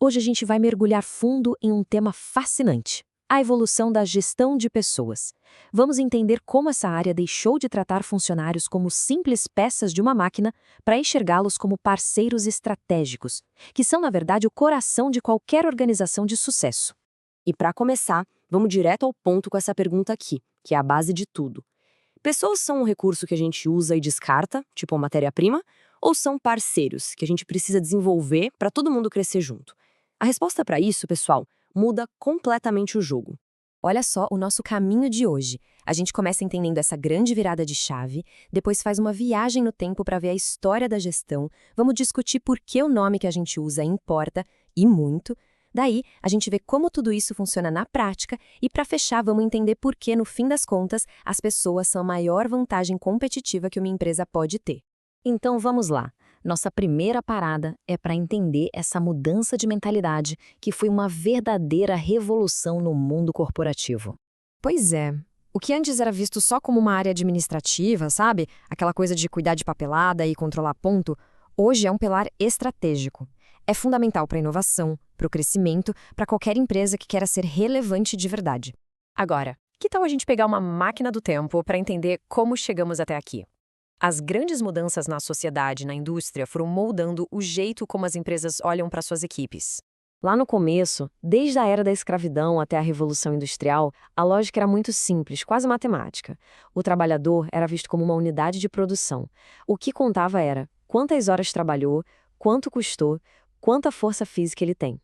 Hoje a gente vai mergulhar fundo em um tema fascinante: a evolução da gestão de pessoas. Vamos entender como essa área deixou de tratar funcionários como simples peças de uma máquina para enxergá-los como parceiros estratégicos, que são, na verdade, o coração de qualquer organização de sucesso. E para começar, vamos direto ao ponto com essa pergunta aqui, que é a base de tudo. Pessoas são um recurso que a gente usa e descarta, tipo uma matéria-prima, ou são parceiros que a gente precisa desenvolver para todo mundo crescer junto? A resposta para isso, pessoal, muda completamente o jogo. Olha só o nosso caminho de hoje. A gente começa entendendo essa grande virada de chave, depois faz uma viagem no tempo para ver a história da gestão, vamos discutir por que o nome que a gente usa importa, e muito. Daí, a gente vê como tudo isso funciona na prática e, para fechar, vamos entender por que, no fim das contas, as pessoas são a maior vantagem competitiva que uma empresa pode ter. Então vamos lá. Nossa primeira parada é para entender essa mudança de mentalidade que foi uma verdadeira revolução no mundo corporativo. Pois é. O que antes era visto só como uma área administrativa, sabe? Aquela coisa de cuidar de papelada e controlar ponto, hoje é um pilar estratégico. É fundamental para a inovação, para o crescimento, para qualquer empresa que queira ser relevante de verdade. Agora, que tal a gente pegar uma máquina do tempo para entender como chegamos até aqui? As grandes mudanças na sociedade e na indústria foram moldando o jeito como as empresas olham para suas equipes. Lá no começo, desde a era da escravidão até a Revolução Industrial, a lógica era muito simples, quase matemática. O trabalhador era visto como uma unidade de produção. O que contava era quantas horas trabalhou, quanto custou, quanta força física ele tem.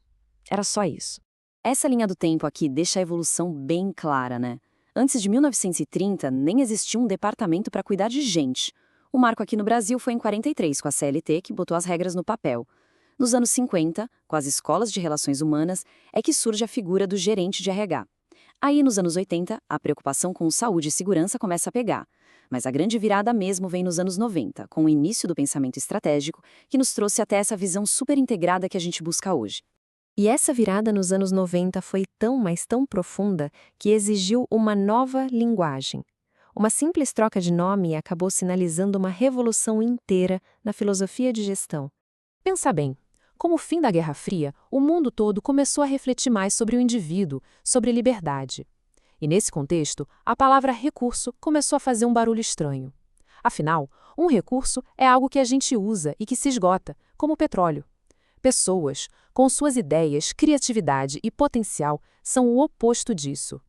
Era só isso. Essa linha do tempo aqui deixa a evolução bem clara, né? Antes de 1930, nem existia um departamento para cuidar de gente. O marco aqui no Brasil foi em 43, com a CLT, que botou as regras no papel. Nos anos 50, com as escolas de relações humanas, é que surge a figura do gerente de RH. Aí, nos anos 80, a preocupação com saúde e segurança começa a pegar. Mas a grande virada mesmo vem nos anos 90, com o início do pensamento estratégico, que nos trouxe até essa visão super integrada que a gente busca hoje. E essa virada nos anos 90 foi tão, mas tão profunda que exigiu uma nova linguagem. Uma simples troca de nome acabou sinalizando uma revolução inteira na filosofia de gestão. Pensa bem, com o fim da Guerra Fria, o mundo todo começou a refletir mais sobre o indivíduo, sobre liberdade. E nesse contexto, a palavra recurso começou a fazer um barulho estranho. Afinal, um recurso é algo que a gente usa e que se esgota, como o petróleo. Pessoas, com suas ideias, criatividade e potencial, são o oposto disso.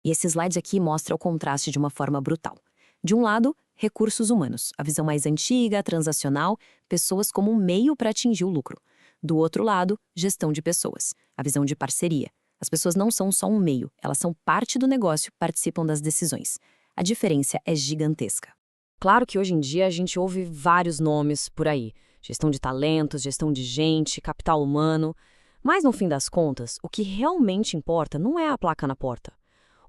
E esse slide aqui mostra o contraste de uma forma brutal. De um lado, recursos humanos, a visão mais antiga, transacional, pessoas como um meio para atingir o lucro. Do outro lado, gestão de pessoas, a visão de parceria. As pessoas não são só um meio, elas são parte do negócio, participam das decisões. A diferença é gigantesca. Claro que hoje em dia a gente ouve vários nomes por aí. Gestão de talentos, gestão de gente, capital humano. Mas, no fim das contas, o que realmente importa não é a placa na porta.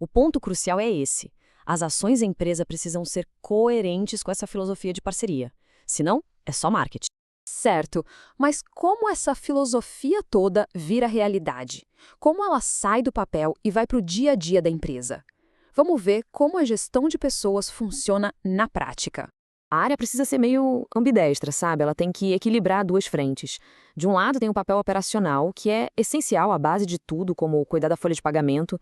O ponto crucial é esse. As ações da empresa precisam ser coerentes com essa filosofia de parceria. Senão, é só marketing. Certo, mas como essa filosofia toda vira realidade? Como ela sai do papel e vai para o dia a dia da empresa? Vamos ver como a gestão de pessoas funciona na prática. A área precisa ser meio ambidestra, sabe? Ela tem que equilibrar duas frentes. De um lado tem o papel operacional, que é essencial, a base de tudo, como cuidar da folha de pagamento.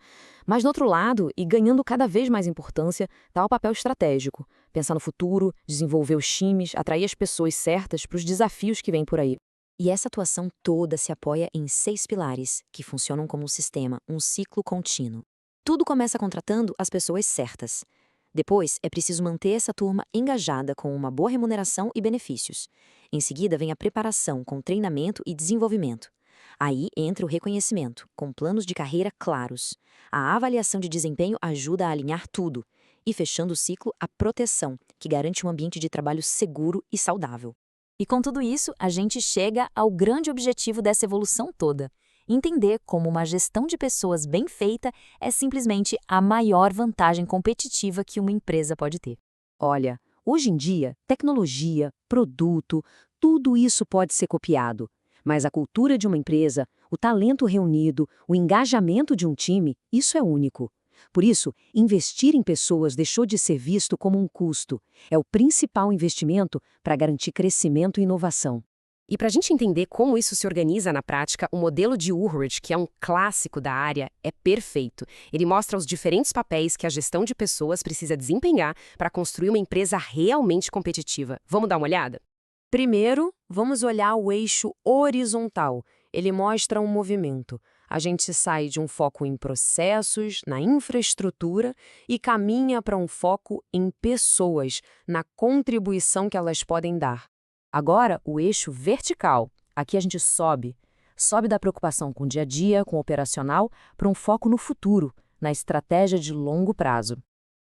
Mas do outro lado, e ganhando cada vez mais importância, está o papel estratégico. Pensar no futuro, desenvolver os times, atrair as pessoas certas para os desafios que vêm por aí. E essa atuação toda se apoia em 6 pilares, que funcionam como um sistema, um ciclo contínuo. Tudo começa contratando as pessoas certas. Depois, é preciso manter essa turma engajada com uma boa remuneração e benefícios. Em seguida, vem a preparação com treinamento e desenvolvimento. Aí entra o reconhecimento, com planos de carreira claros. A avaliação de desempenho ajuda a alinhar tudo. E fechando o ciclo, a proteção, que garante um ambiente de trabalho seguro e saudável. E com tudo isso, a gente chega ao grande objetivo dessa evolução toda: entender como uma gestão de pessoas bem feita é simplesmente a maior vantagem competitiva que uma empresa pode ter. Olha, hoje em dia, tecnologia, produto, tudo isso pode ser copiado. Mas a cultura de uma empresa, o talento reunido, o engajamento de um time, isso é único. Por isso, investir em pessoas deixou de ser visto como um custo. É o principal investimento para garantir crescimento e inovação. E para a gente entender como isso se organiza na prática, o modelo de Uhrig, que é um clássico da área, é perfeito. Ele mostra os diferentes papéis que a gestão de pessoas precisa desempenhar para construir uma empresa realmente competitiva. Vamos dar uma olhada? Primeiro, vamos olhar o eixo horizontal. Ele mostra um movimento. A gente sai de um foco em processos, na infraestrutura e caminha para um foco em pessoas, na contribuição que elas podem dar. Agora, o eixo vertical. Aqui a gente sobe. Sobe da preocupação com o dia a dia, com o operacional, para um foco no futuro, na estratégia de longo prazo.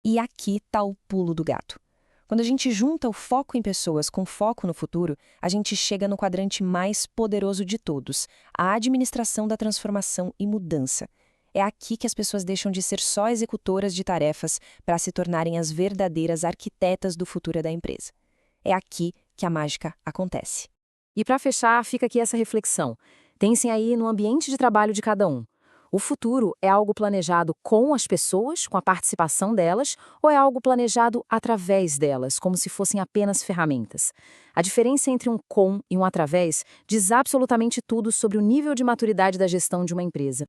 E aqui está o pulo do gato. Quando a gente junta o foco em pessoas com foco no futuro, a gente chega no quadrante mais poderoso de todos, a administração da transformação e mudança. É aqui que as pessoas deixam de ser só executoras de tarefas para se tornarem as verdadeiras arquitetas do futuro da empresa. É aqui que a mágica acontece. E para fechar, fica aqui essa reflexão. Pensem aí no ambiente de trabalho de cada um. O futuro é algo planejado com as pessoas, com a participação delas, ou é algo planejado através delas, como se fossem apenas ferramentas? A diferença entre um com e um através diz absolutamente tudo sobre o nível de maturidade da gestão de uma empresa.